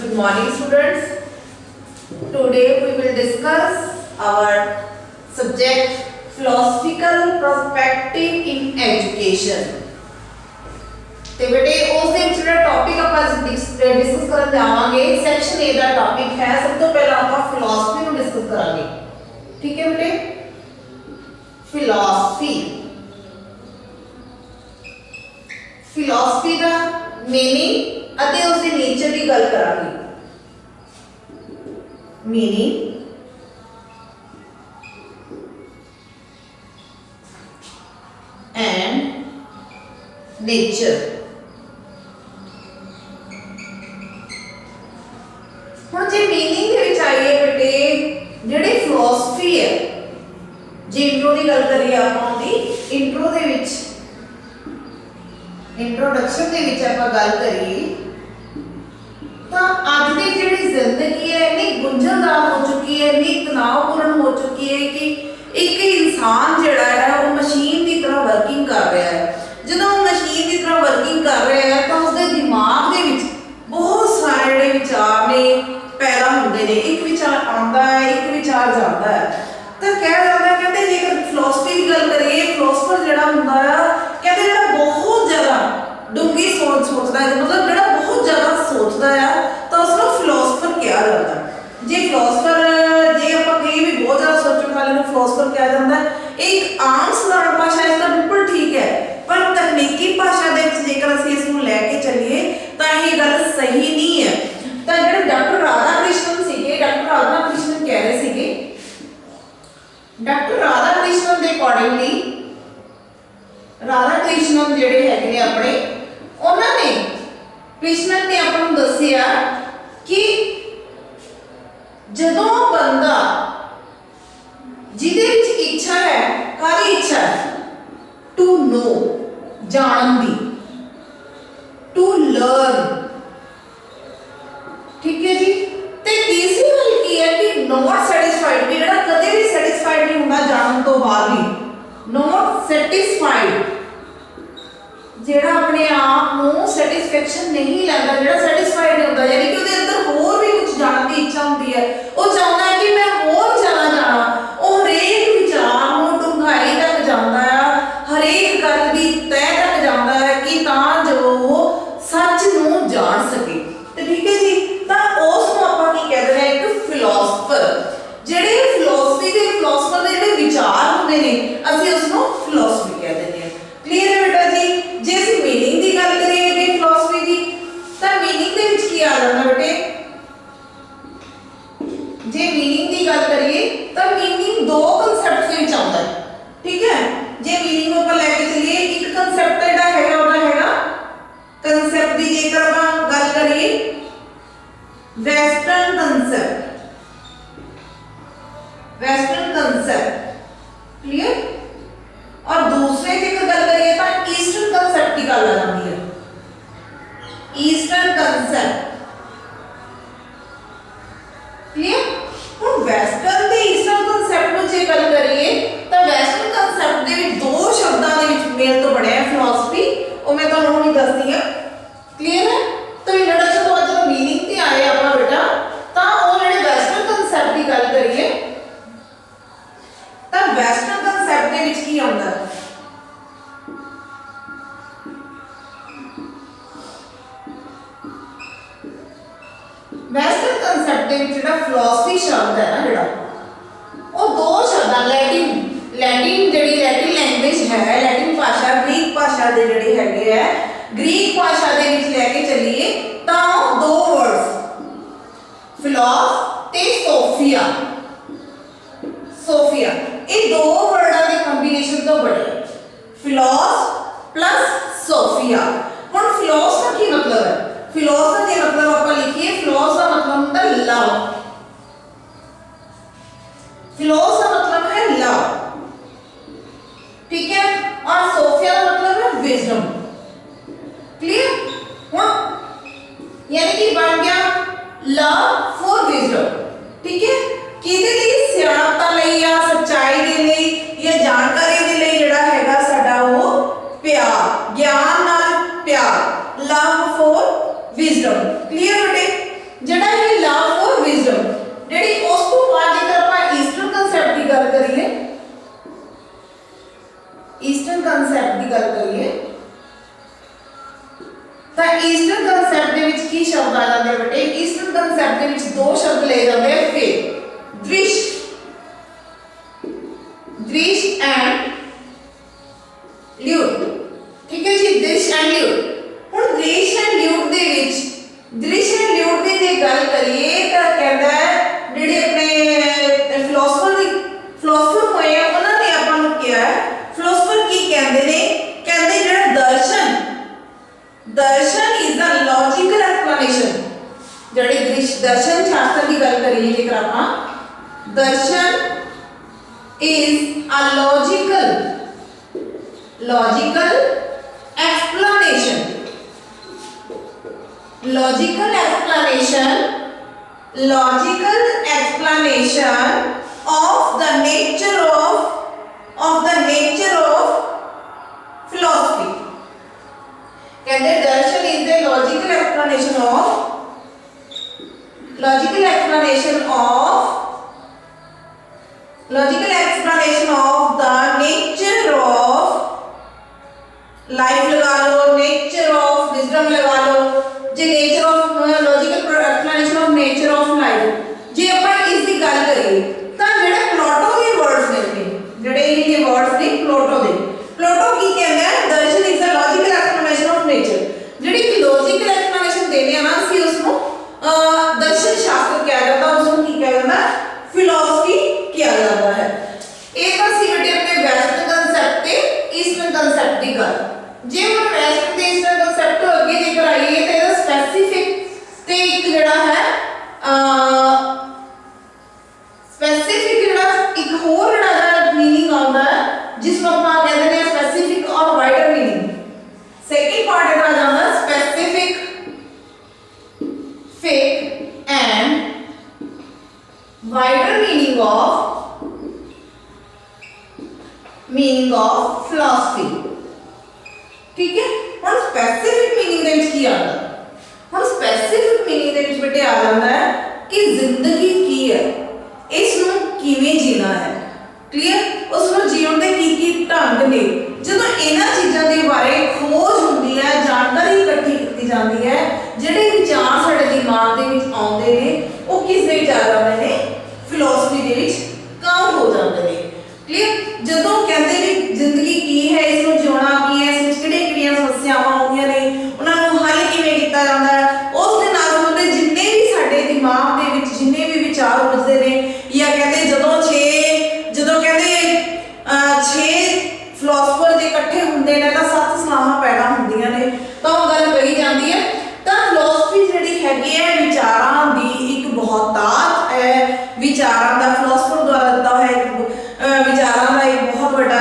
Good morning, students. Today we will discuss our subject philosophical perspective in education. ਤੇ ਬੇਟੇ ਉਸ ਦੇ ਜਿਹੜਾ ਟੌਪਿਕ ਆਪਾਂ ਡਿਸਕਸ ਕਰਨ ਜਾਵਾਂਗੇ ਸੈਕਸ਼ਨ A ਦਾ ਟੌਪਿਕ ਹੈ। ਸਭ ਤੋਂ ਪਹਿਲਾਂ ਆਪਾਂ ਫਿਲਾਸਫੀ ਨੂੰ ਡਿਸਕਸ ਕਰਾਂਗੇ। ਠੀਕ ਹੈ ਬੇਟੇ, ਫਿਲਾਸਫੀ ਦਾ मीनिंग ਅਤੇ ਉਸ ਦੇ ਨੇਚਰ ਦੀ ਗੱਲ ਕਰਾਂਗੇ। Meaning and nature. ਹੁਣ ਜੇ मीनिंग ਦੇ ਵਿੱਚ ਆਈਏ ਬੇਟੇ, ਜਿਹੜੀ ਫਿਲਾਸਫੀ ਹੈ, ਜੇ ਇੰਟਰੋ ਦੀ ਗੱਲ ਕਰੀਏ ਆਪਾਂ ਦੀ ਇੰਟਰੋ ਦੇ ਵਿੱਚ इंट्रोडक्शन ਦੇ ਵਿੱਚ ਆਪਾਂ ਗੱਲ ਕਰੀਏ ਤਾਂ ਅੱਜ ਦੀ ਜਿਹੜੀ ਜ਼ਿੰਦਗੀ ਹੈ ਇੰਨੀ ਗੁੰਝਲਦਾਰ ਹੋ ਚੁੱਕੀ ਹੈ, ਇੰਨੀ ਤਣਾਅਪੂਰਨ ਹੋ ਚੁੱਕੀ ਹੈ ਕਿ ਇੱਕ ਇਨਸਾਨ ਜਿਹੜਾ ਹੈ ਉਹ ਮਸ਼ੀਨ ਦੀ ਤਰ੍ਹਾਂ ਵਰਕਿੰਗ ਕਰ ਰਿਹਾ ਹੈ। ਜਦੋਂ ਉਹ ਮਸ਼ੀਨ ਦੀ ਤਰ੍ਹਾਂ ਵਰਕਿੰਗ ਕਰ ਰਿਹਾ ਹੈ ਤਾਂ ਉਸਦੇ ਦਿਮਾਗ ਦੇ ਵਿੱਚ ਬਹੁਤ ਸਾਰੇ ਜਿਹੜੇ ਵਿਚਾਰ ਨੇ ਪੈਦਾ ਹੁੰਦੇ ਨੇ। ਇੱਕ ਵਿਚਾਰ ਆਉਂਦਾ ਹੈ, ਇੱਕ ਵਿਚਾਰ ਜਾਂਦਾ ਹੈ। ਤਾਂ ਕਿਹਾ ਜਾਂਦਾ ਕਹਿੰਦੇ ਜੇਕਰ ਫਿਲਾਸਫੀ ਦੀ ਗੱਲ ਕਰੀਏ, ਫਿਲਾਸਫਰ ਜਿਹੜਾ ਹੁੰਦਾ ਆ ਕਹਿੰਦੇ ਜਿਹੜਾ ਬਹੁਤ ਜ਼ਿਆਦਾ ਡੂੰਘੀ ਸੋਚ ਸੋਚਦਾ ਹੈ, ਮਤਲਬ ਜਿਹੜਾ ਬਹੁਤ ਜ਼ਿਆਦਾ ਸੋਚਦਾ ਆ ਤਾਂ ਉਸ ਨੂੰ ਫਿਲਾਸਫਰ ਕਿਹਾ ਜਾਂਦਾ। ਜੇ ਫਿਲਾਸਫਰ ਜੇ ਆਪਾਂ ਕਹੀਏ ਵੀ ਬਹੁਤ ਜ਼ਿਆਦਾ ਸੋਚਣ ਵਾਲੇ ਨੂੰ ਫਿਲਾਸਫਰ ਕਿਹਾ ਜਾਂਦਾ, ਇੱਕ ਆਮ ਸਧਾਰਨ ਭਾਸ਼ਾ ਇਸ ਦਾ ਬਿਲਕੁਲ ਠੀਕ ਹੈ, ਪਰ ਤਕਨੀਕੀ ਭਾਸ਼ਾ ਦੇ ਵਿੱਚ ਜੇਕਰ ਅਸੀਂ ਇਸ ਨੂੰ ਲੈ ਕੇ ਚੱਲੀਏ ਤਾਂ ਇਹ ਗੱਲ ਸਹੀ ਨਹੀਂ ਹੈ। ਤਾਂ ਜਿਹੜੇ ਡਾਕਟਰ ਰਾਧਾ ਕ੍ਰਿਸ਼ਨਨ ਸੀਗੇ, ਡਾਕਟਰ ਰਾਧਾ ਕ੍ਰਿਸ਼ਨਨ ਕਹਿ ਰਹੇ ਸੀਗੇ, ਡਾਕਟਰ ਰਾਧਾ ਕ੍ਰਿਸ਼ਨਨ ਦੇ ਅਕੋਰਡਿੰਗਲੀ ਰਾਧਾ ਕ੍ਰਿਸ਼ਨਨ ਜਿਹੜੇ ਹੈਗੇ ਨੇ ਆਪਣੇ, ਉਹਨਾਂ ਨੇ ਕ੍ਰਿਸ਼ਨਨ ਨੇ ਆਪਾਂ ਨੂੰ ਦੱਸਿਆ ਕਿ ਜਦੋਂ ਬੰਦਾ ਜਿਹਦੇ ਵਿੱਚ ਇੱਛਾ ਹੈ, ਕਾਹਦੀ ਇੱਛਾ ਹੈ? ਟੂ ਨੋ, ਜਾਣਨ ਦੀ, ਟੂ ਲਰਨ। ਠੀਕ ਹੈ ਜੀ। ਤੇ ਤੀਸਰੀ ਗੱਲ ਕੀ ਹੈ ਕਿ ਨੋਟ ਸੈਟੀਸਫਾਈਡ, ਵੀ ਜਿਹੜਾ ਕਦੇ ਵੀ ਸੈਟੀਸਫਾਈਡ ਨਹੀਂ ਹੁੰਦਾ ਜਾਣਨ ਤੋਂ ਬਾਅਦ ਵੀ, ਨੋਟ ਸੈਟੀਸਫਾਈਡ, ਜਿਹੜਾ ਆਪਣੇ ਆਪ ਨੂੰ ਸੈਟੀਸਫੈਕਸ਼ਨ ਨਹੀਂ ਲੈਂਦਾ, ਜਿਹੜਾ ਸੈਟੀਸਫਾਈਡ ਨਹੀਂ ਹੁੰਦਾ, ਯਾਨੀ ਕਿ ਉਹਦੇ ਅੰਦਰ ਹੋਰ ਵੀ ਕੁਝ ਜਾਣਨ ਦੀ ਇੱਛਾ ਹੁੰਦੀ ਹੈ। ਉਹ ਚਾਹੁੰਦਾ ਹੈ ਕਿ ਮੈਂ ਹੋਰ ਜ਼ਿਆਦਾ ਜਾਣਾ। ਉਹ ਹਰੇਕ ਵਿਚਾਰ ਨੂੰ ਡੂੰਘਾਈ ਤੱਕ ਜਾਂਦਾ ਹੈ, ਹਰੇਕ ਗੱਲ ਦੀ ਤਹਿ ਤੱਕ ਜਾਂਦਾ ਹੈ ਕਿ ਤਾਂ ਜੋ ਉਹ ਸੱਚ ਨੂੰ ਜਾਣ ਸਕੇ। ਤੇ ਠੀਕ ਹੈ ਜੀ। ਤਾਂ ਉਸ ਨੂੰ ਆਪਾਂ ਕੀ ਕਹਿੰਦੇ ਨੇ? ਇੱਕ ਫਿਲਾਸਫਰ। ਜਿਹੜੇ ਫਿਲਾਸਫੀ ਦੇ ਫਿਲਾਸਫਰ ਦੇ ਜਿਹੜੇ ਵਿਚਾਰ ਹੁੰਦੇ ਨੇ ਅਸੀਂ ਉਸ ਨੂੰ ਫਿਲਾਸਫੀ ਕਹਿ ਦਿੰਦੇ ਹਾਂ। ਕਲੀਅਰ ਹੈ ਬੇਟਾ ਜੀ। ਜੇ ਅਸੀਂ मीनिंग ਦੀ ਗੱਲ ਕਰੀਏ ਵੀ ਫਿਲਾਸਫੀ ਦੀ, ਤਾਂ मीनिंग ਦੇ ਵਿੱਚ ਕੀ ਆ ਜਾਂਦਾ ਬੇਟੇ? ਜੇ मीनिंग ਦੀ ਗੱਲ ਕਰੀਏ ਤਾਂ मीनिंग ਦੋ ਕਨਸੈਪਟ ਦੇ ਵਿੱਚ ਆਉਂਦਾ ਹੈ। ਠੀਕ ਹੈ। ਜੇ मीनिंग ਨੂੰ ਆਪਾਂ ਲੈ ਕੇ ਚੱਲੀਏ, ਇੱਕ ਕਨਸੈਪਟ ਜਿਹੜਾ ਹੈਗਾ ਉਹਦਾ ਹੈਗਾ ਕਨਸੈਪਟ ਦੀ ਜੇਕਰ ਆਪਾਂ ਗੱਲ ਕਰੀਏ वेस्टर्न कंसेप्ट, क्लियर। और दूसरे की गल करिए तो ईस्टर्न कंसेप्ट की गल आ जाती है, ईस्टर्न कंसेप्ट, क्लियर। ਹੁਣ ਵੈਸਟਰਨ ਤੇ ਈਸਟਰਨ ਕੰਸੈਪਟ ਨੂੰ ਜੇ ਗੱਲ ਕਰੀਏ ਤਾਂ ਵੈਸਟਰਨ ਕੰਸੈਪਟ ਦੇ ਵਿੱਚ ਦੋ ਸ਼ਬਦਾਂ ਦੇ ਵਿੱਚ ਮੇਲ ਤੋਂ ਬਣਿਆ ਫਿਲਾਸਫੀ, ਉਹ ਮੈਂ ਤੁਹਾਨੂੰ ਹੁਣੀ ਦੱਸਦੀ ਹਾਂ। ਕਲੀਅਰ ਹੈ। ਤਾਂ ਇੰਟਰੋਡਕਸ਼ਨ ਤੋਂ ਬਾਅਦ ਜਦੋਂ मीनिंग ਤੇ ਆਏ ਆਪਾਂ ਬੇਟਾ, ਤਾਂ ਉਹ ਜਿਹੜੇ ਵੈਸਟਰਨ ਕੰਸੈਪਟ ਦੀ ਗੱਲ ਕਰੀਏ ਤਾਂ ਵੈਸਟਰਨ ਕੰਸੈਪਟ ਦੇ ਵਿੱਚ ਕੀ ਆਉਂਦਾ ਹੈ? ਵੈਸਟਰਨ ਕੰਸੈਪਟ ਦੇ ਵਿੱਚ ਜਿਹੜਾ ਫਿਲਾਸਫੀ ਸ਼ਬਦ ਹੈ ਨਾ, ਜਿਹੜਾ ਉਹ ਦੋ ਸ਼ਬਦਾਂ ਲੈਟਿਨ ਜਿਹੜੀ ਲੈਟਿਨ ਲੈਂਗੁਏਜ ਹੈ, ਲੈਟਿਨ ਭਾਸ਼ਾ, ਗ੍ਰੀਕ ਭਾਸ਼ਾ ਦੇ ਜਿਹੜੇ ਹੈਗੇ ਹੈ, ਗ੍ਰੀਕ ਭਾਸ਼ਾ ਦੇ ਵਿੱਚ ਲੈ ਕੇ ਚੱਲੀਏ ਤਾਂ ਉਹ ਦੋ ਵਰਡਸ ਫਿਲਾਸ ਤੇ ਸੋਫੀਆ, ਇਹ ਦੋ ਵਰਡਾਂ ਦੇ ਕੰਬੀਨੇਸ਼ਨ ਤੋਂ ਬਣੇ ਫਿਲਾਸ ਪਲੱਸ ਸੋਫੀਆ। ਹੁਣ ਫਿਲਾਸ ਦਾ ਕੀ ਮਤਲਬ ਹੈ? ਫਿਲਾਸ ਦਾ ਜੇ ਮਤਲਬ ਆਪਾਂ ਲਿਖੀਏ, ਫਿਲਾਸ ਦਾ ਮਤਲਬ ਹੁੰਦਾ ਲਵ, ਫਿਲਾਸ ਦਾ ਮਤਲਬ ਹੈ ਲਵ। ठीक है। और सोफिया का मतलब है विजडम, क्लियर। यानी कि बन गया लव फॉर विजडम। ठीक है। किदे लिए? सियाणपता लिए या सच्चाई दे लिए या जानकारी दे लिए जेड़ा हैगा साडा वो प्यार, ज्ञान नाल प्यार, लव फॉर विजडम। क्लियर बेटे। ਜਿਹੜਾ ਇਹ ਲਵ ਫॉर ਵਿਜ਼ਡਮ, ਜਿਹੜੀ ਉਸ ਤੋਂ ਬਾਅਦ ਜੇਕਰ ਆਪਾਂ ਈਸਟਰਨ ਕਨਸੈਪਟ ਦੀ ਗੱਲ ਕਰੀਏ, ਈਸਟਰਨ ਕਨਸੈਪਟ ਦੀ ਗੱਲ ਕਰੀਏ ਤਾਂ ਈਸਟਰਨ ਕਨਸੈਪਟ ਦੇ ਵਿੱਚ ਕੀ ਸ਼ਬਦ ਆ ਜਾਂਦੇ ਬੇਟੇ? ਈਸਟਰਨ ਕਨਸੈਪਟ ਦੇ ਵਿੱਚ ਦੋ ਸ਼ਬਦ ਲਏ ਜਾਂਦੇ ਆ, ਫੇਥ, ਦ੍ਰਿਸ਼, ਦ੍ਰਿਸ਼ ਐਂਡ ਲਿਊਟ। ਠੀਕ ਹੈ ਜੀ, ਦ੍ਰਿਸ਼ ਐਂਡ ਲਿਊਟ। ਹੁਣ ਦ੍ਰਿਸ਼ ਐਂਡ ਲਿਊਟ ਦੇ ਵਿੱਚ, ਦ੍ਰਿਸ਼ ਐਂਡ ਲਿਊਟ ਦੀ ਜੇ ਗੱਲ ਕਰੀਏ ਤਾਂ ਕਹਿੰਦਾ ਜਿਹੜੇ ਆਪਣੇ ਫਿਲਾਸਫਰ ਹੋਏ ਆ ਉਹਨਾਂ ਨੇ ਆਪਾਂ ਨੂੰ ਕਿਹਾ, ਫਿਲਾਸਫਰ ਕੀ ਕਹਿੰਦੇ ਨੇ? ਕਹਿੰਦੇ ਜਿਹੜਾ ਦਰਸ਼ਨ, darshan is the logical explanation. ਜਿਹੜੇ ਦਰਸ਼ਨ ਸ਼ਾਸਤਰ ਦੀ ਗੱਲ ਕਰੀਏ ਜੇਕਰ ਆਪਾਂ, darshan is a logical explanation, logical explanation of the nature of philosophy। कहते darshan is the logical explanation of the nature of life लगा लो, नेचर ऑफ विजडम लगा लो, जे nature of logical explanation of nature of life. जे अपन इस दी गल करिए ਤਾਂ ਜਿਹੜੇ ਪਲੂਟੋ ਦੇ ਵਰਡਸ ਨੇ, ਜਿਹੜੇ ਇਹ ਵਰਡਸ ਨੇ ਪਲੂਟੋ ਦੇ, ਪਲੂਟੋ ਕੀ ਕਹਿੰਦਾ ਹੈ? Darshan is a logical explanation of nature. ਜਿਹੜੀ ਕਿ ਲੌਜੀਕਲ ਐਕਸਪਲੇਨੇਸ਼ਨ ਦੇਣੀ ਆ ਨਾ ਅਸੀਂ ਉਸ ਨੂੰ ਦਰਸ਼ਨ ਸ਼ਾਸਤਰ ਕਿਹਾ ਜਾਂਦਾ, ਉਸ ਨੂੰ ਕੀ ਕਿਹਾ ਜਾਂਦਾ? ਫਿਲਾਸਫੀ ਕਿਹਾ ਜਾਂਦਾ ਹੈ। ਇਹ ਤਾਂ ਸੀ ਬੇਟੇ ਆਪਣੇ ਵੈਸਟਰਨ ਕਨਸੈਪਟ ਤੇ ਈਸਟਰਨ ਕਨਸੈਪਟ ਦੀ ਗੱਲ। ਜੇ ਹੁਣ ਵੈਸਟਰਨ ਤੇ ਈਸਟਰਨ ਕਨਸੈਪਟ ਤੋਂ ਅੱਗੇ ਜੇਕਰ ਆਈਏ ਤਾਂ ਇਹਦਾ ਸਪੈਸੀਫਿਕ ਤੇ ਇੱਕ ਜਿਹੜਾ ਹੈ ਸਪੈਸੀਫਿਕ ਜਿਹੜਾ ਇੱਕ ਹੋਰ ਜਿਹੜਾ मीनिंग ਆਉਂਦਾ ਹੈ ਜਿਸ ਨੂੰ ਆਪਾਂ ਕਹਿੰਦੇ ਨੇ ਸਪੈਸੀਫਿਕ ਔਰ ਵਾਈਡਰ मीनिंग। ਸੈਕਿੰਡ ਪਾਰਟ ਇਹਦਾ ਆ ਜਾਂਦਾ ਸਪੈਸੀਫਿਕ ਫਿਕ and wider meaning of philosophy. ठीक है, ਹੁਣ ਸਪੈਸੀਫਿਕ मीनिंग ਦੇ ਵਿੱਚ ਕੀ ਆਉਂਦਾ? ਹੁਣ ਸਪੈਸੀਫਿਕ मीनिंग ਦੇ ਵਿੱਚ ਬੇਟੇ ਆ ਜਾਂਦਾ ਹੈ ਕਿ ਜ਼ਿੰਦਗੀ ਕੀ ਹੈ, ਇਸ ਨੂੰ ਕਿਵੇਂ ਜੀਣਾ ਹੈ। ਕਲੀਅਰ? ਉਸ ਨੂੰ ਜੀਉਣ ਦੇ ਕੀ ਢੰਗ ਨੇ। ਜਦੋਂ ਇਹਨਾਂ ਚੀਜ਼ਾਂ ਦੇ ਬਾਰੇ ਖੋਜ ਹੁੰਦੀ ਹੈ, ਜਾਣਕਾਰੀ ਇਕੱਠੀ ਕੀਤੀ ਜਾਂਦੀ ਹੈ, ਜਿਹੜੇ ਵਿਚਾਰ ਸਾਡੇ ਦਿਮਾਗ ਦੇ ਵਿੱਚ ਆਉਂਦੇ ਨੇ ਉਹ ਕਿਸ ਦੇ ਵਿੱਚ ਆ ਜਾਂਦੇ ਨੇ? ਫਿਲਾਸਫੀ ਦੇ ਵਿੱਚ ਕਾਊਂਟ ਹੋ ਜਾਂਦੇ ਨੇ। ਕਲੀਅਰ? ਜਦੋਂ ਕਹਿੰਦੇ ਨੇ ਜ਼ਿੰਦਗੀ ਕੀ ਹੈ, ਇਸ ਨੂੰ ਜਿਉਣਾ ਕੀ ਹੈ, ਇਸ ਵਿੱਚ ਕਿਹੜੀਆਂ ਸਮੱਸਿਆਵਾਂ ਆਉਂਦੀਆਂ ਨੇ, ਉਹਨਾਂ ਨੂੰ ਹੱਲ ਕਿਵੇਂ ਕੀਤਾ ਜਾਂਦਾ ਹੈ, ਉਸ ਦੇ ਨਾਲ ਸੰਬੰਧਿਤ ਜਿੰਨੇ ਵੀ ਸਾਡੇ ਦਿਮਾਗ ਦੇ ਵਿੱਚ ਜਿੰਨੇ ਵੀ ਵਿਚਾਰ ਉਪਜਦੇ ਨੇ, ਜਾਂ ਕਹਿੰਦੇ ਜਦੋਂ ਕਹਿੰਦੇ 6 ਫਿਲਾਸਫਰ ਜੇ ਇਕੱਠੇ ਹੁੰਦੇ ਨੇ ਤਾਂ 7 ਸਲਾਹਾਂ ਪੈਦਾ ਹੁੰਦੀਆਂ ਨੇ, ਤਾਂ ਉਹ ਗੱਲ ਕਹੀ ਜਾਂਦੀ ਹੈ। ਤਾਂ ਫਿਲਾਸਫੀ ਜਿਹੜੀ ਹੈਗੀ ਹੈ ਵਿਚਾਰਾਂ ਦੀ ਇੱਕ ਬਹੁਤਾਤ ਹੈ, ਵਿਚਾਰਾਂ ਦਾ ਫਿਲਾਸਫਰ ਦੁਆਰਾ ਦਿੱਤਾ ਹੋਇਆ ਵਿਚਾਰਾਂ ਦਾ ਇੱਕ ਬਹੁਤ ਵੱਡਾ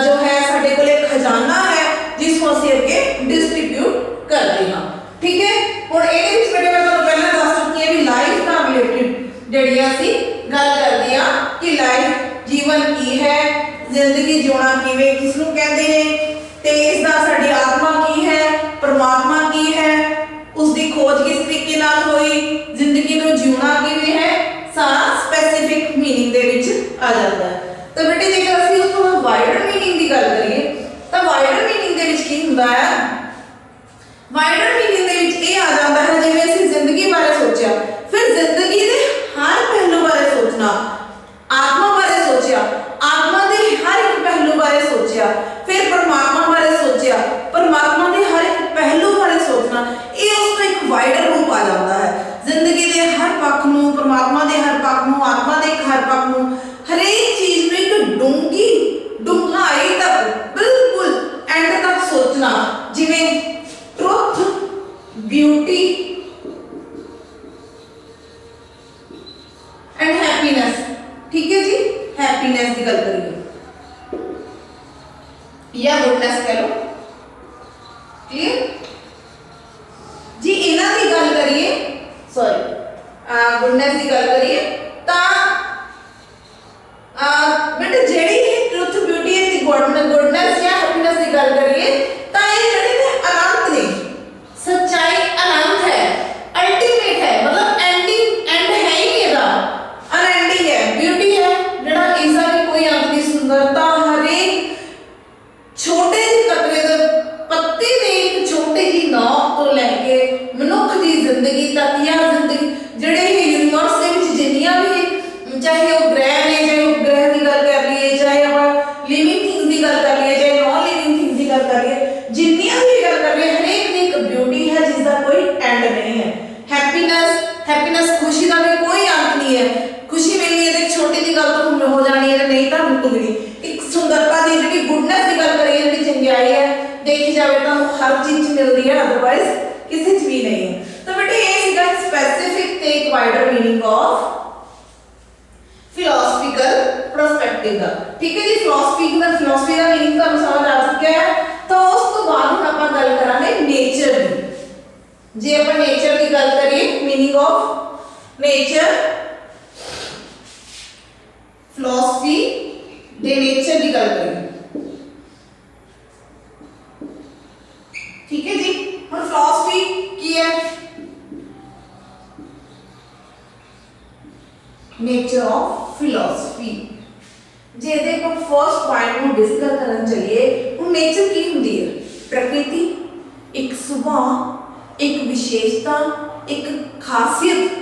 ਜੋ ਹੈ ਸਾਡੇ ਕੋਲ ਇੱਕ ਖਜ਼ਾਨਾ ਹੈ ਜਿਸ ਨੂੰ ਅਸੀਂ ਅੱਗੇ ਡਿਸਟ੍ਰੀਬਿਊਟ ਕਰਦੇ ਹਾਂ। ਠੀਕ ਹੈ, ਹੁਣ ਇਹਦੇ ਵਿੱਚ ਬੇਟੇ ਮੈਂ ਤੁਹਾਨੂੰ ਪਹਿਲਾਂ ਦੱਸ ਚੁੱਕੀ ਹਾਂ ਵੀ ਲਾਈਫ ਨਾਲ ਰਿਲੇਟਡ ਜਿਹੜੀ ਅਸੀਂ ਗੱਲ ਕਰਦੇ ਹਾਂ ਕਿ ਲਾਈਫ ਜੀਵਨ ਕੀ ਹੈ, ਜ਼ਿੰਦਗੀ ਜਿਉਣਾ ਕਿਵੇਂ, ਕਿਸ ਨੂੰ ਕਹਿੰਦੇ ਨੇ, ਤੇ ਇਸ ਦਾ ਸਾਡੀ ਆਤਮਾ ਕੀ ਹੈ, ਪਰਮਾਤਮਾ ਕੀ ਹੈ, ਉਸ ਦੀ ਖੋਜ ਕਿਸ ਤਰੀਕੇ ਨਾਲ ਹੋਈ, ਜ਼ਿੰਦਗੀ ਨੂੰ ਜਿਉਣਾ ਕਿਵੇਂ ਹੈ, ਸਾਰਾ ਸਪੈਸੀਫਿਕ मीनिंग ਦੇ ਵਿੱਚ ਆ ਜਾਂਦਾ ਹੈ। ਤਾਂ ਬੇਟੇ ਜੇਕਰ ਅਸੀਂ ਉਸ ਤੋਂ ਵਾਈਡਰ मीनिंग ਦੀ ਗੱਲ ਕਰੀਏ ਤਾਂ ਵਾਈਡਰ मीनिंग ਦੇ ਵਿੱਚ ਕੀ ਹੁੰਦਾ ਹੈ? ਵਾਈਡਰ मीनिंग ਦੇ ਵਿੱਚ ਇਹ ਆ ਜਾਂਦਾ ਹੈ ਜਿਵੇਂ ਅਸੀਂ ਜ਼ਿੰਦਗੀ ਬਾਰੇ ਸੋਚਿਆ, ਫਿਰ ਜ਼ਿੰਦਗੀ ਦੇ ਹਰ ਪਹਿਲੂ ਬਾਰੇ ਸੋਚਣਾ, ਆਤਮਾ ਬਾਰੇ ਸੋਚਿਆ, ਆਤਮਾ ਦੇ ਹਰ ਇੱਕ ਪਹਿਲੂ ਬਾਰੇ ਸੋਚਿਆ, ਫਿਰ ਪਰਮਾਤਮਾ ਬਾਰੇ ਸੋਚਿਆ, ਪਰਮਾਤਮਾ ਦੇ ਹਰ ਇੱਕ ਪਹਿਲੂ ਬਾਰੇ ਸੋਚਣਾ, ਇਹ ਉਸ ਤੋਂ ਇੱਕ ਵਾਈਡਰ ਰੂਪ ਆ ਜਾਂਦਾ ਹੈ। ਜ਼ਿੰਦਗੀ ਦੇ ਹਰ ਪੱਖ ਨੂੰ, ਪਰਮਾਤਮਾ ਦੇ ਹਰ ਪੱਖ ਨੂੰ, ਆਤਮਾ ਦੇ ਹਰ ਪੱਖ ਨੂੰ, ਹਰੇਕ ਚੀਜ਼ ਨੂੰ ਇੱਕ ਡੂੰਘਾਈ ਤੱਕ ਬਿਲਕੁਲ ਐਂਡ ਤੱਕ ਸੋਚਣਾ, ਜਿਵੇਂ ਟਰੁਥ, ਬਿਊਟੀ ਐਂਡ ਹੈਪੀਨੈਸ। ਠੀਕ ਹੈ ਜੀ, हैप्पीनेस की गल करिए या गुडनेस कह लो। क्लियर जी? इन्हां दी गल करिए, सॉरी गुडनेस की गल करिए ता बेटे जेड़ी ट्रुथ, ब्यूटी एंड गुडनेस या हैप्पीनेस की गल करिए ता ये जेड़े ने अनंत ने, सच्चाई अनंत है, अल्टीमेट है, जिंदगी तक या जिंदगी ਜਿਹੜੇ यूनिवर्स ਦੇ ਵਿੱਚ ਜਿੰਨੀਆਂ ਵੀ ਚਾਹੇ ਉਹ ਗ੍ਰਹਿ ਨੇ ਚਾਹੇ ਉਪਗ੍ਰਹਿ ਦੀ ਗੱਲ ਕਰ ਲਈਏ ਚਾਹੇ ਆਪਾਂ ਲਿਵਿੰਗ ਥਿੰਗਸ ਦੀ ਗੱਲ ਕਰ ਲਈਏ ਚਾਹੇ ਨॉन ਲਿਵਿੰਗ ਥਿੰਗਸ ਦੀ ਗੱਲ ਕਰ ਲਈਏ ਜਿੰਨੀਆਂ ਵੀ ਗੱਲ ਕਰ ਲਈਏ ਹਰੇਕ ਦੀ ਇੱਕ ਬਿਊਟੀ ਹੈ ਜਿਸ ਦਾ ਕੋਈ ਐਂਡ ਨਹੀਂ ਹੈ हैप्पीनेस खुशी का भी कोई अंत नहीं है खुशी मिलनी है तो छोटी सी गल तो हो जानी है नहीं तो मुक्त मिली एक सुंदरता की जी गुडनेस की गल करिए जी चंगियाई है देखी जाए तो हर चीज मिलती है अदरवाइज किसी च भी नहीं है तो बेटे ये सीगा स्पेसिफिक ते एक wider meaning of philosophical perspective का ठीक है जी फिलॉसफी का मीनिंग तो समझ आ चुका है तो उस तो बाद हम आप गल करांगे नेचर की जे अपन नेचर की गल करिए meaning of nature philosophy they nature की गल करिए ठीक है जी और फिलॉसफी की है नेचर ऑफ फिलॉसफी जे दे को फर्स्ट पॉइंट ਨੂੰ डिस्कस ਕਰਨ चलिए ਹੁਣ नेचर की ਹੁੰਦੀ है प्रकृति एक सुभाव एक विशेषता एक खासियत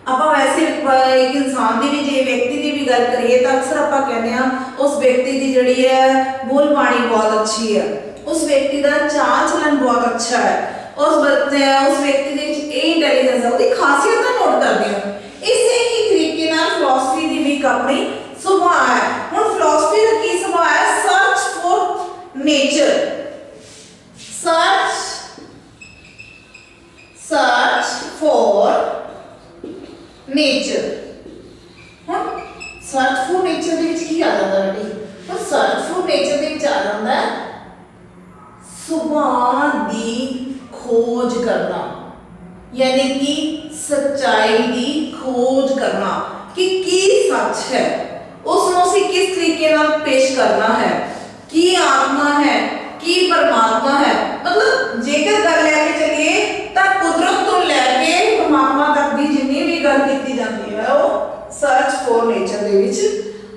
ਆਪਾਂ वैसे एक इंसान ਦੀ ਵੀ ਜੇ ਵਿਅਕਤੀ ਦੀ ਵੀ ਗੱਲ ਕਰੀਏ ਤਾਂ ਅਕਸਰ ਆਪਾਂ ਕਹਿੰਦੇ ਆ ਉਸ ਵਿਅਕਤੀ ਦੀ ਜਿਹੜੀ ਹੈ ਬੋਲ ਬਾਣੀ ਬਹੁਤ ਅੱਛੀ ਹੈ ਉਸ ਵਿਅਕਤੀ ਦਾ ਚਾਲ ਚਲਨ ਬਹੁਤ ਅੱਛਾ ਹੈ ਉਸ ਵਿਅਕਤੀ ਦੇ ਵਿੱਚ ਇਹ ਇੰਟੈਲੀਜੈਂਸ ਹੈ ਉਹਦੀ ਖਾਸੀਅਤਾਂ ਨੋਟ ਕਰਦੇ ਹਾਂ ਇਸੇ ਹੀ ਤਰੀਕੇ ਨਾਲ ਫਿਲਾਸਫੀ ਦੀ ਵੀ ਇੱਕ ਆਪਣੀ ਸੁਭਾਅ ਹੈ ਹੁਣ ਫਿਲਾਸਫੀ ਦਾ ਕੀ ਸੁਭਾਅ ਹੈ search for nature search for nature ਹੁਣ search for nature ਦੇ ਵਿੱਚ ਕੀ ਆ ਜਾਂਦਾ ਬੇਟੇ ਹੁਣ search for nature ਦੇ ਵਿੱਚ ਆ ਜਾਂਦਾ ਸੁਭਾਅ ਦੀ ਖੋਜ ਕਰਨਾ यानी कि सच्चाई की खोज करना कि सच है उसनों से किस तरीके नाल पेश करना है कि आत्मा है कि परमात्मा है मतलब जेकर गल लेके चलिए तो कुदरत तो लेके परमात्मा तक की जिन्नी भी गल की जाती है वो सर्च फॉर नेचर दे विच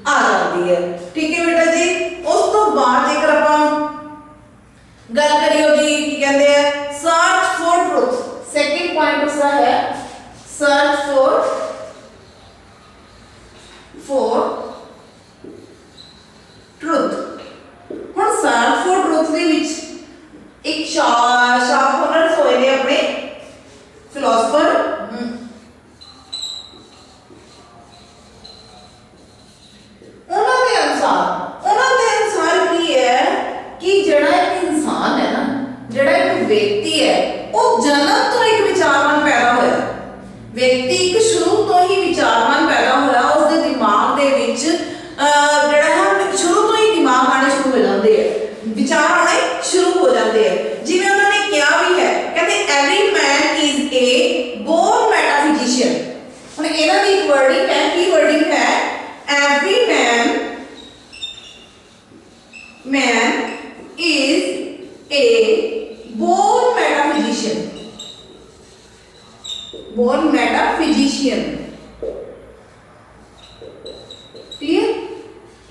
आ जाती है ठीक है बेटा जी उस तो बाद जेकर आपां गल करियो जी की कहते हैं search for truth second point उसका है सर्च फॉर ट्रुथ ਹੁਣ सर्च फॉर ट्रुथ ਦੇ ਵਿੱਚ ਇੱਕ ਸ਼ਾਰਪਨਰਸ ਹੋਏ ਨੇ ਆਪਣੇ ਫਿਲਾਸਫਰ ਉਹਨਾਂ ਦੇ ਅਨੁਸਾਰ ਕੀ ਹੈ ਕਿ ਜਿਹੜਾ ਇੱਕ ਇਨਸਾਨ ਹੈ ਨਾ ਜਿਹੜਾ ਇੱਕ ਵਿਅਕਤੀ ਹੈ ਉਹ ਜਨਮ ਤੋਂ ਇੱਕ ਵਿਚਾਰਵਾਨ ਪੈਦਾ ਹੋਇਆ ਵਿਅਕਤੀ ਇੱਕ ਸ਼ੁਰੂ ਤੋਂ ਹੀ ਵਿਚਾਰਵਾਨ ਪੈਦਾ ਹੋਇਆ ਉਸਦੇ ਦਿਮਾਗ ਦੇ ਵਿੱਚ ਜਿਹੜਾ ਹੈ ਸ਼ੁਰੂ ਤੋਂ ਹੀ ਦਿਮਾਗ ਆਣੇ ਸ਼ੁਰੂ ਹੋ ਜਾਂਦੇ ਹੈ ਵਿਚਾਰ ਆਣੇ ਸ਼ੁਰੂ ਹੋ ਜਾਂਦੇ ਹੈ ਜਿਵੇਂ ਉਹਨਾਂ ਨੇ ਕਿਹਾ ਵੀ ਹੈ ਕਹਿੰਦੇ every man is a born metaphysician ਹੁਣ ਇਹਨਾਂ ਦੀ ਇੱਕ ਵਰਡਿੰਗ ਹੈ ਕੀ ਵਰਡਿੰਗ ਹੈ every man is a born metaphysician clear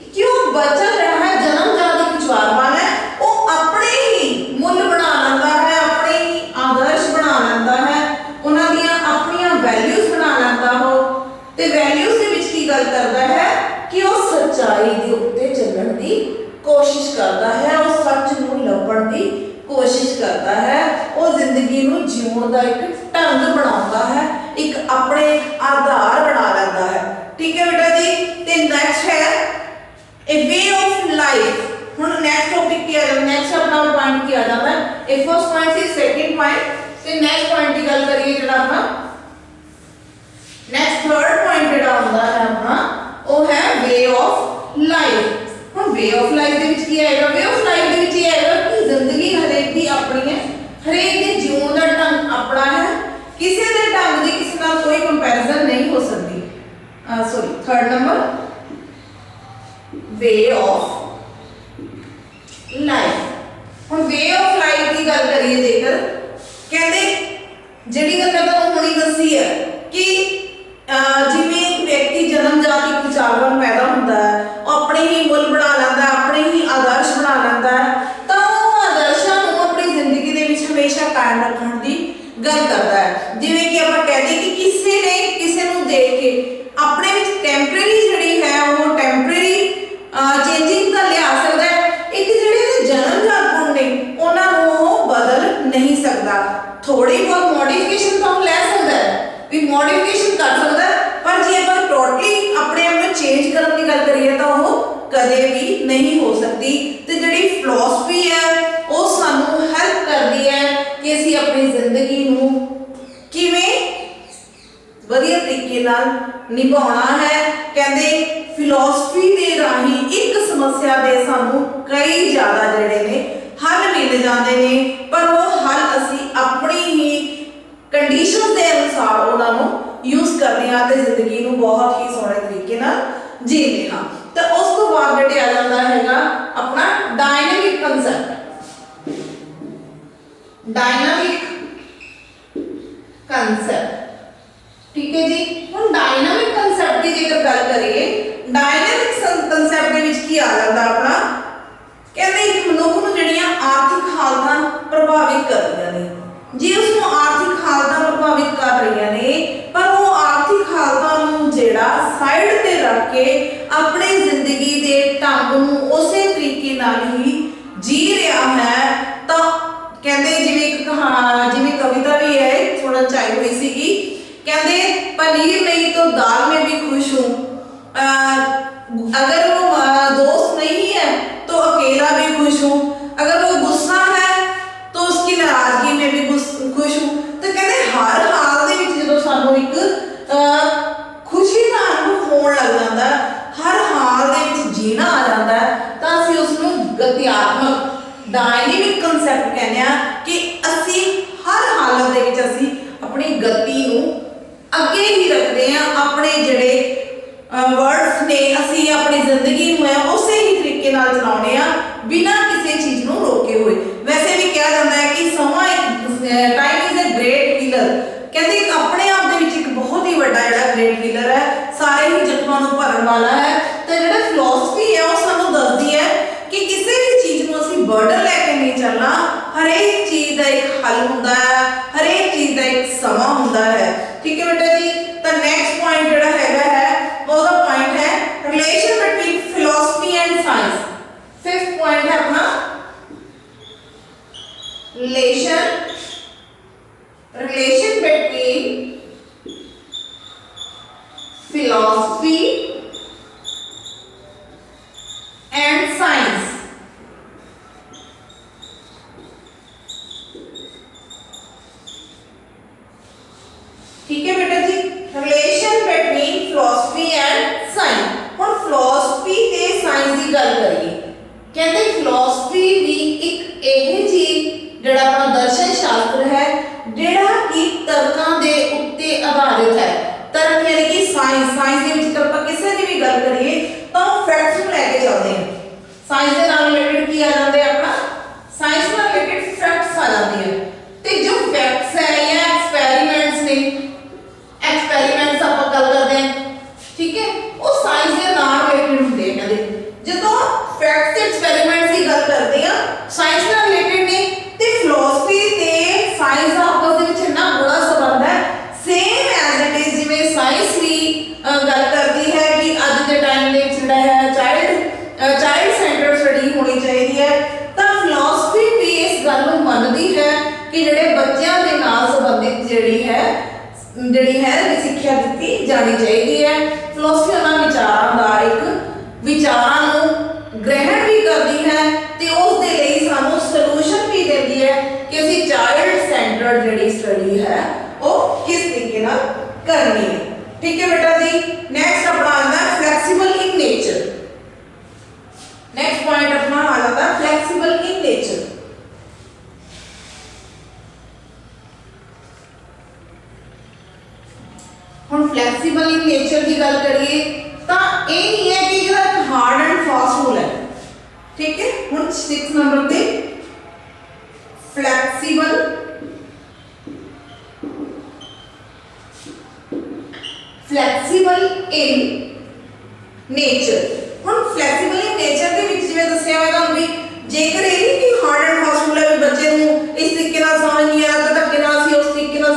क्यों बच्चा रहा है जन्म जात एक विचारवान है वो अपने ही मूल्य बना लेता है अपने ही आदर्श बना लेता है उन्हां दियां अपनी वैल्यूज बना लेता हो ते वैल्यूज दे विच की गल करता है कि वो सच्चाई दे उत्ते चलण दी कोशिश करता है वो सच नूं लभण दी कोशिश करता है वो जिंदगी नूं जीवन का एक ढंग बनाता है एक अपने आधार बना लेता है ठीक है बेटा जी ते नेक्स्ट है ए वे ऑफ लाइफ हुन नेक्स्ट टॉपिक की आ जाता नेक्स्ट अपना पॉइंट की आ जाता है ए फर्स्ट पॉइंट से सेकंड पॉइंट ते नेक्स्ट पॉइंट की गल करिए जेड़ा अपना नेक्स्ट थर्ड पॉइंट जेड़ा हुंदा है अपना वो है वे ऑफ लाइफ ਹੁਣ ਵੇ ਆਫ ਲਾਈਫ ਦੇ ਵਿੱਚ ਕੀ ਆਏਗਾ ਵੇ ਆਫ ਲਾਈਫ ਦੇ ਵਿੱਚ ਇਹ ਆਏਗਾ ਕਿ ਜ਼ਿੰਦਗੀ ਹਰੇਕ ਦੀ ਆਪਣੀ ਹੈ ਹਰੇਕ ਦੇ ਜਿਉਣ ਦਾ ਢੰਗ ਆਪਣਾ ਹੈ ਕਿਸੇ ਦੇ ਢੰਗ ਦੀ ਕਿਸੇ ਨਾਲ ਕੋਈ ਕੰਪੈਰੀਜ਼ਨ ਨਹੀਂ ਹੋ ਸਕਦੀ sorry third number way of life ਹੁਣ ਵੇ ਆਫ ਲਾਈਫ ਦੀ ਗੱਲ ਕਰੀਏ ਜੇਕਰ ਕਹਿੰਦੇ ਜਿਹੜੀ ਗੱਲ ਮੈਂ ਤੁਹਾਨੂੰ ਹੁਣੀ ਦੱਸੀ ਹੈ ਕਿ ਜਿਵੇਂ ਇੱਕ ਵਿਅਕਤੀ ਜਨਮ ਜਾਤ ਇੱਕ ਵਿਚਾਰਵਾਨ ਪੈਦਾ ਹੁੰਦਾ ਹੈ ਉਹ ਆਪਣੇ ਹੀ ਮੁੱਲ ਬਣਾ ਲੈਂਦਾ ਆਪਣੇ ਹੀ ਆਦਰਸ਼ ਬਣਾ ਲੈਂਦਾ ਤਾਂ ਉਹ ਆਦਰਸ਼ਾਂ ਨੂੰ ਆਪਣੀ ਜ਼ਿੰਦਗੀ ਦੇ ਵਿੱਚ ਹਮੇਸ਼ਾ ਕਾਇਮ ਰੱਖਣ ਦੀ ਗੱਲ करता है। जिवें कि आपां कह दईए कि किसी ने किसी नूं देख के अपने विच टैंपरेरी जिहड़ी है वो टैंपरेरी चेंजिंग तो लिया सकता है, एक जिहड़े जन्मजात गुण ने उन्हां नूं वो बदल नहीं सकता। थोड़ी बहुत मॉडिफिकेशन तो लै सकता है, भी मॉडिफिकेशन कर सकता है, पर जे आपां टोटली अपने आप में चेंज करने की गल करिए तो वो कदे भी नहीं हो सकती। तो जिहड़ी फिलॉसफी है वो सानू हेल्प करती है कि असीं अपनी जिंदगी नूं किवें वधिया तरीके नाल निभाउणा है। कहंदे फिलॉसफी दे राही एक समस्या दे सानू कई ज़्यादा जिहड़े ने हल मिल जाते हैं, पर वो हल असीं अपनी ही कंडीशन के अनुसार उन्होंने यूज करने ते जिंदगी नूं बहुत ही सोहणे तरीके नाल जीने हाँ। तो उस तो बाद बेटे आ जाता है अपना डायनेमिक कंसेप्ट। डायनामिक कंसेप्ट, ठीक है जी। हम डायनामिक कंसेप्ट की जेकर गल करिए, डायनामिक कंसेप्ट के विच की आ जाता अपना, कहते एक मनुख नूं जिहड़ियां आर्थिक हालतां प्रभावित करदियां ने, जे उसनूं आर्थिक हालतां प्रभावित कर रही ने, पर वो आर्थिक हालतां नूं जिहड़ा साइड ते रख के अपने जिंदगी दे ढंग नूं उसे तरीके नाल ही जी रहा है, तो कहते जिवें कविता भी है थोड़ा चाई हुई सीगी, कहते पनीर नहीं तो दाल में भी खुश हूँ, अगर वो दोस्त नहीं है तो अकेला भी खुश हूँ, अगर वो गुस्सा है तो उसकी नाराजगी में भी खुश हूँ। तो कहते हर हाल दे विच जदों सानू एक खुशी का अनुभव होण लग जाता है, हर हाल दे विच जीना आ जाता है, तो असीं उसनूं गत्यात्मक डायनेमिक कंसेप्ट कहने आ कि असीं हर हालत दे विच असीं अपनी गति नूं अगे ही रखते हैं, अपने जिहड़े वर्ड्स ने असीं अपनी जिंदगी नूं है उसे ही तरीके नाल चलाउने आ बिना किसी चीज़ नूं रोके हुए। वैसे भी कहा जाता है कि समा time is a great healer, कहते अपने आप दे विच एक बहुत ही बड़ा जिहड़ा ग्रेट हीलर है, सारे ही जख्मां नूं भरन वाला है। तो जिहड़ा फिलॉसफी है वो सानूं दसदी है कि किसी भी चीज़ नूं असीं बर्डन लैके नहीं चलना, हरेक चीज़ का एक हल हुंदा है, हरेक चीज़ का एक समा हुंदा है, ठीक है बेटा जी। तो नेक्स्ट पॉइंट जिहड़ा है ਉਹਦਾ पॉइंट है relation between philosophy and science. Fifth point है अपना relation between philosophy and science. ठीक है बेटा जी, relation between philosophy and science. हुण फिलॉसफी ते साइंस की गल करिए, कहते फिलॉसफी भी एक यह जी जिहड़ा अपना दर्शन शास्त्र है जिहड़ा कि तर्कां दे उत्ते आधारित है। तर्क यानी कि साइंस दे विच आपां किसी की भी गल करिए तो फैक्ट्स नूं लैके चलदे हैं। साइंस दे नाल रिलेटेड की आ जांदे अपना साइंस नाल रिलेटेड फैक्ट्स आ जांदे हैं, ते जो फैक्ट्स है या एक्सपेरिमेंट्स ने, एक्सपेरिमेंट्स आप गल करते हैं, ठीक है, वो साइंस के नाल रिलेटेड होंगे। कहते जो फैक्ट्स एक्सपेरिमेंट्स की गल करते हैं साइंस नाल रिलेटेड ने, ते फिलॉसफी ते साइंस आपस दे विच इन्ना बड़ा संबंध है, सेम एज इट इज जिवें साइंस भी गल करती है कि अज के टाइम दे विच जिहड़ा है चाइल्ड सेंटर्ड स्टडी होनी चाहिए है, तो फिलॉसफी भी इस गल नूं मनदी है कि जिहड़े बच्चों के नाल संबंधित जिहड़ी है सिक्ख्या दी जानी चाहिए है। फिलॉसफी उन्होंने विचारों का एक विचारों को ग्रहण भी करती है, तो उस दे लई सानू सलूशन भी देती है कि असी चाइल्ड सेंटर्ड जिहड़ी स्टडी है वो किस तरीके नाल करनी है। ठीक है बेटा जी। नेक्स्ट अपना आता है flexible in nature. Next point अपना आ जाता है फ्लैक्सीबल इन नेचर। हम फ्लैक्सीबल इन नेचर की गल करिए तो ये नहीं है कि जो हार्ड एंड फास्ट रूल है, ठीक है। हम 6 नंबर पे फ्लैक्सीबल इन नेचर। हम फ्लैक्सीबल इन नेचर के विच जिवें दस्सिया होया तुहानूं भी, जेकर ये नहीं कि हार्ड एंड फास्ट रूल है बच्चे नूं इस तरीके नाल समझ नहीं आया तो धक्के नाल सी उस तरीके नाल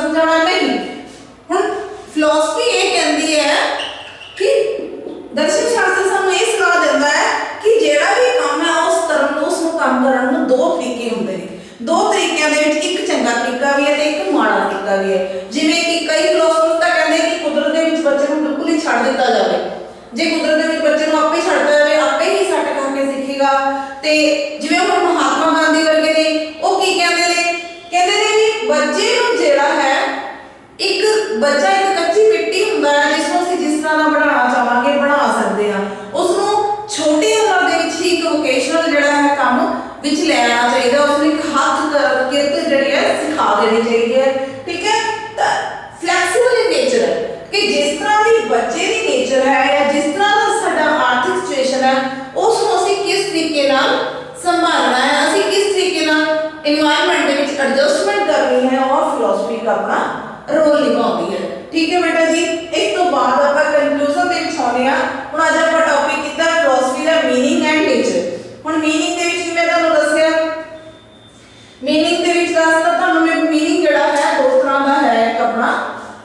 ਬੱਚਾ ਇੱਕ ਕੱਚੀ ਮਿੱਟੀ ਹੁੰਦਾ ਹੈ ਜਿਸ ਨੂੰ ਅਸੀਂ ਜਿਸ ਤਰ੍ਹਾਂ ਦਾ ਬਣਾਉਣਾ ਚਾਹਾਂਗੇ ਬਣਾ ਸਕਦੇ ਹਾਂ। ਉਸ ਨੂੰ ਛੋਟੀ ਉਮਰ ਦੇ ਵਿੱਚ ਹੀ ਇੱਕ ਵੋਕੇਸ਼ਨਲ ਜਿਹੜਾ ਹੈ ਕੰਮ ਵਿੱਚ ਲੈਣਾ ਚਾਹੀਦਾ, ਉਸ ਨੂੰ ਇੱਕ ਹੱਥ ਕਿਰਤ ਜਿਹੜੀ ਹੈ ਸਿਖਾ ਦੇਣੀ ਚਾਹੀਦੀ ਹੈ। ਠੀਕ ਹੈ, ਤਾਂ ਫਲੈਕਸੀਬਲ ਇਨ ਨੇਚਰ ਹੈ ਕਿ ਜਿਸ ਤਰ੍ਹਾਂ ਦੀ ਬੱਚੇ ਦੀ ਨੇਚਰ ਹੈ ਜਾਂ ਜਿਸ ਤਰ੍ਹਾਂ ਦਾ ਸਾਡਾ ਆਰਥਿਕ ਸਿਚੁਏਸ਼ਨ ਹੈ ਉਸ ਨੂੰ ਅਸੀਂ ਕਿਸ ਤਰੀਕੇ ਨਾਲ ਸੰਭਾਲਣਾ ਹੈ, ਅਸੀਂ ਕਿਸ ਤਰੀਕੇ ਨਾਲ एनवायरनमेंट ਦੇ ਵਿੱਚ ਐਡਜਸਟਮੈਂਟ ਕਰਨੀ ਹੈ, और ਫਿਲਾਸਫੀ ਦਾ ਆਪਣਾ ਰੋਲ ਨਿਭਾਉਂਦੀ ਹੈ। ਠੀਕ ਹੈ ਬੇਟਾ ਜੀ, ਇਸ ਤੋਂ ਬਾਅਦ ਆਪਾਂ ਕਨਕਲੂਜਨ ਦੇ ਵਿੱਚ ਆਉਂਦੇ ਹਾਂ। ਹੁਣ ਅੱਜ ਆਪਾਂ ਟੌਪਿਕ ਕੀਤਾ philosophy the meaning and nature. ਹੁਣ ਮੀਨਿੰਗ ਦੇ ਵਿੱਚ ਮੈਂ ਤੁਹਾਨੂੰ ਦੱਸਿਆ, ਮੀਨਿੰਗ ਦੇ ਵਿੱਚ ਦੱਸਦਾ ਤੁਹਾਨੂੰ ਮੈਂ ਮੀਨਿੰਗ ਜਿਹੜਾ ਹੈ ਦੋ ਤਰ੍ਹਾਂ ਦਾ ਹੈ ਇੱਕ ਆਪਣਾ।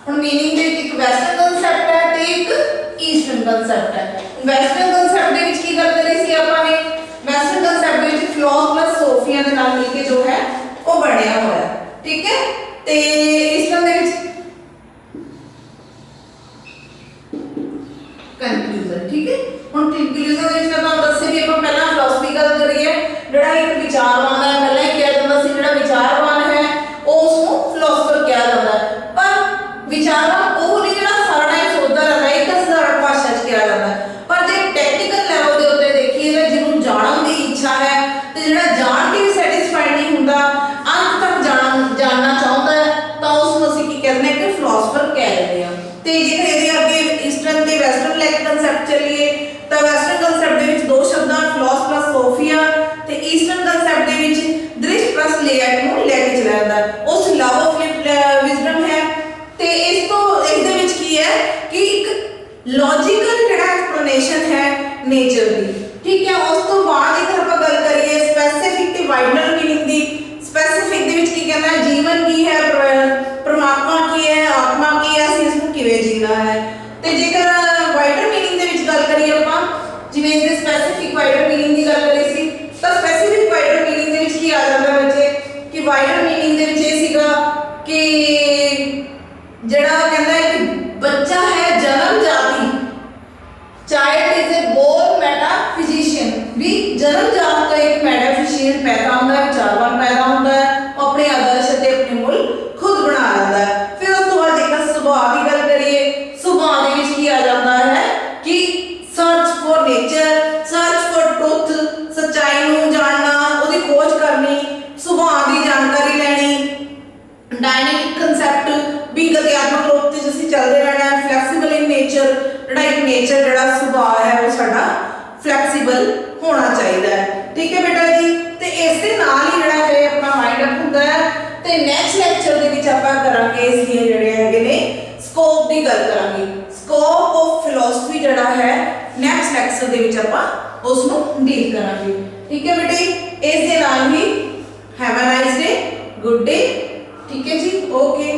ਹੁਣ ਮੀਨਿੰਗ ਦੇ ਵਿੱਚ ਇੱਕ ਵੈਸਟਰਨ ਕਨਸੈਪਟ ਹੈ ਤੇ ਇੱਕ ਈਸਟਰਨ ਕਨਸੈਪਟ ਹੈ। ਵੈਸਟਰਨ ਕਨਸੈਪਟ ਦੇ ਵਿੱਚ ਕੀ ਕਰਦੇ ਰਹੇ ਸੀ ਆਪਾਂ ਨੇ, ਵੈਸਟਰਨ ਕਨਸੈਪਟ ਦੇ ਵਿੱਚ ਫਿਲਾਸ ਪਲਸ ਸੋਫੀਆ ਦੇ ਨਾਲ ਮਿਲ ਕੇ ਜੋ ਹੈ ਉਹ ਬਣਿਆ ਹੋਇਆ ਹੈ। ਠੀਕ ਹੈ, ਤੇ ਈਸਟਰਨ ਦੇ ਵਿੱਚ ਕਨਕਲੂਜਨ। ਠੀਕ ਹੈ, ਹੁਣ ਕਨਕਲੂਜਨ ਦੇ ਵਿੱਚ ਮੈਂ ਤੁਹਾਨੂੰ ਦੱਸਿਆ ਵੀ ਆਪਾਂ ਪਹਿਲਾਂ ਫਿਲਾਸਫੀ ਗੱਲ ਕਰੀਏ, ਜਿਹੜਾ ਇੱਕ ਵਿਚਾਰਵਾਨ ਹੈ, ਪਹਿਲਾਂ ਹੀ ਕਿਹਾ ਜਾਂਦਾ ਸੀ ਜਿਹੜਾ ਵਿਚਾਰਵਾਨ ਹੈ ਉਸ ਨੂੰ ਫਿਲਾਸਫਰ ਕਿਹਾ ਜਾਂਦਾ ਹੈ। ਪਰ ਵਿਚਾਰਵਾਨ ਉਹ ਨਹੀਂ ਜਿਹੜਾ ਸਾਰਾ ਟਾਈਮ ਸੋਚਦਾ ਰਹਿੰਦਾ, ਇੱਕ ਸਧਾਰਨ ਭਾਸ਼ਾ 'ਚ ਕਿਹਾ ਜਾਂਦਾ ਹੈ। ਪਰ ਜੇ ਟੈਕਨੀਕਲ ਲੈਵਲ ਦੇ ਉੱਤੇ ਦੇਖੀਏ ਤਾਂ ਜਿਹਨੂੰ ਜਾਣਨ ਦੀ ਇੱਛਾ ਹੈ ਤੇ ਜਿਹੜਾ ਜਾਣ ਕੇ ਵੀ ਸੈਟੀਸਫਾਈਡ ਨਹੀਂ ਹੁੰਦਾ, ਅੰਤ ਤੱਕ ਜਾਣਨਾ ਚਾਹੁੰਦਾ ਹੈ, ਤਾਂ ਉਸ ਨੂੰ ਅਸੀਂ ਕੀ ਕਹਿੰਦੇ ਹਾਂ ਕਿ ਫਿਲਾਸਫਰ ਕਹਿ ਦਿੰਦੇ ਹਾਂ। ਤੇ ਜੇਕਰ ਇਹਦੇ ਅੱਗੇ ਈਸਟਰਨ ਤੇ ਵੈਸਟਰਨ ਲੈ ਕੇ ਕੰਸੈਪਟ ਚੱਲੀਏ ਤਾਂ ਵੈਸਟਰਨ ਕੰਸੈਪਟ ਦੇ ਵਿੱਚ ਦੋ ਸ਼ਬਦਾਂ ਫਿਲਾਸ ਪਲਸ ਸੋਫੀਆ ਤੇ ਈਸਟਰਨ ਕੰਸੈਪਟ ਦੇ ਵਿੱਚ ਦ੍ਰਿਸ਼ ਪਲਸ ਲੇਆਊਟ ਨੂੰ ਲੈ ਕੇ ਚਲਾ ਜਾਂਦਾ ਹੈ। ਉਸ ਲਵ ਆਫ ਵਿਜ਼ਡਮ ਹੈ ਤੇ ਇਸ ਦੇ ਵਿੱਚ ਕੀ ਹੈ ਕਿ ਇੱਕ ਲੌਜੀਕਲ ਜਿਹੜਾ ਐਕਸਪਲੇਨੇਸ਼ਨ ਹੈ ਨੇਚਰ ਦੀ। ਠੀਕ ਹੈ, ਉਸ ਤੋਂ ਬਾਅਦ ਜੇਕਰ ਆਪਾਂ ਗੱਲ ਕਰੀਏ ਸਪੈਸੀਫਿਕ ਤੇ ਵਾਈਡਰ ਮੀਨਿੰਗ ਦੀ, ਸਪੈਸੀਫਿਕ ਦੇ ਵਿੱਚ ਕੀ ਕਹਿੰਦਾ ਹੈ ਜੀਵਨ ਕੀ ਹੈ, ਪਰਮਾਤਮਾ ਕੀ ਹੈ, ਆਤਮਾ ਕੀ ਹੈ, ਅਸੀਂ ਇਸ ਨੂੰ ਕਿਵੇਂ ਜੀਣਾ ਹੈ। ਤੇ ਜੇਕਰ ਵਾਈਡਰ ਮੀਨਿੰਗ ਦੇ ਵਿੱਚ ਗੱਲ ਕਰੀਏ ਆਪਾਂ, ਜਿਵੇਂ ਇਸ ਦੇ ਸਪੈਸੀਫਿਕ ਵਾਈਡਰ ਮੀਨਿੰਗ ਦੀ ਗੱਲ ਕਰੀ ਸੀ ਤਾਂ ਸਪੈਸੀਫਿਕ ਵਾਈਡਰ ਮੀਨਿੰਗ ਦੇ ਵਿੱਚ ਕੀ ਆ ਜਾਂਦਾ ਬੱਚੇ ਕਿ ਵਾਈਡਰ ਮੀਨਿੰਗ ਦੇ ਵਿੱਚ ਇਹ ਸੀਗਾ ਕਿ ਜਿਹੜਾ ਕਹਿੰਦਾ ਹੈ ਕਿ ਬੱਚਾ ਹੈ ਜਨਮ ਜਾਤੀ, ਚਾਈਲਡ ਇਜ਼ ਅ ਬੋਰਨ ਮੈਟਾਫਿਜ਼ੀਸ਼ੀਅਨ, ਵੀ ਜਨਮ ਜਾਤ ਦਾ ਇੱਕ ਮੈਟਾਫਿਜ਼ੀਸ਼ੀਅਨ ਪੈਦਾ ਹੁੰਦਾ ਹੈ, ਵਿਚਾਰਵਾਨ ਪੈਦਾ ਹੁੰਦਾ ਹੈ, ਉਹ ਆਪਣੇ ਆਦਰਸ਼ ਅਤੇ ਆਪਣੇ ਮੁੱਲ ਖੁਦ ਬਣਾ ਲੈਂਦਾ ਹੈ। ਫਿਰ ਉਸ ਤੋਂ ਬਾਅਦ ਜੇਕਰ ਸੁਭਾਅ ਦੀ ਗੱਲ ਕਰੀਏ, ਸੁਭਾਅ ਦੇ ਵਿੱਚ ਕੀ ਆ ਜਾਂਦਾ ਹੈ ਕਿ search for nature, search for truth, ਸੱਚਾਈ ਨੂੰ ਜਾਣਨਾ, ਉਹਦੀ ਖੋਜ ਕਰਨੀ, ਸੁਭਾਅ ਦੀ ਜਾਣਕਾਰੀ ਲੈਣੀ, ਡਾਇਨਾਮਿਕ ਕਨਸੈਪਟ ਵੀ ਗਤਿਆਤਮਕ ਰੂਪ ਤੇ ਅਸੀਂ ਚੱਲਦੇ ਰਹਿਣਾ ਹੈ, ਫਲੈਕਸੀਬਲ ਇਨ ਨੇਚਰ, ਜਿਹੜਾ ਇੱਕ ਨੇਚਰ ਜਿਹੜਾ ਸੁਭਾਅ ਹੈ ਉਹ ਸਾਡਾ ਫਲੈਕਸੀਬਲ ਹੋਣਾ ਚਾਹੀਦਾ ਹੈ। ਠੀਕ ਹੈ ਬੇਟਾ ਜੀ, ਤੇ ਇਸ ਦੇ ਨਾਲ ਹੀ ਜਿਹੜਾ ਹੈ ਆਪਣਾ ਮਾਈਂਡ ਅਪ ਹੁੰਦਾ ਹੈ। ਤੇ ਨੈਕਸਟ ਲੈਕਚਰ ਦੇ ਵਿੱਚ ਆਪਾਂ ਕਰਾਂਗੇ ਇਸ ਦੀਆਂ ਜਿਹੜੇ ਹੈਗੇ ਨੇ ਸਕੋਪ ਦੀ ਗੱਲ ਕਰਾਂਗੇ, ਸਕੋਪ ਆਫ ਫਿਲਾਸਫੀ ਜਿਹੜਾ ਹੈ ਨੈਕਸਟ ਲੈਕਚਰ ਦੇ ਵਿੱਚ ਆਪਾਂ ਉਸ ਨੂੰ ਡੀਲ ਕਰਾਂਗੇ। ਠੀਕ ਹੈ ਬੇਟੇ, ਇਸ ਦੇ ਨਾਲ ਹੀ have a nice day, good day. ਠੀਕ ਹੈ ਜੀ, ਓਕੇ।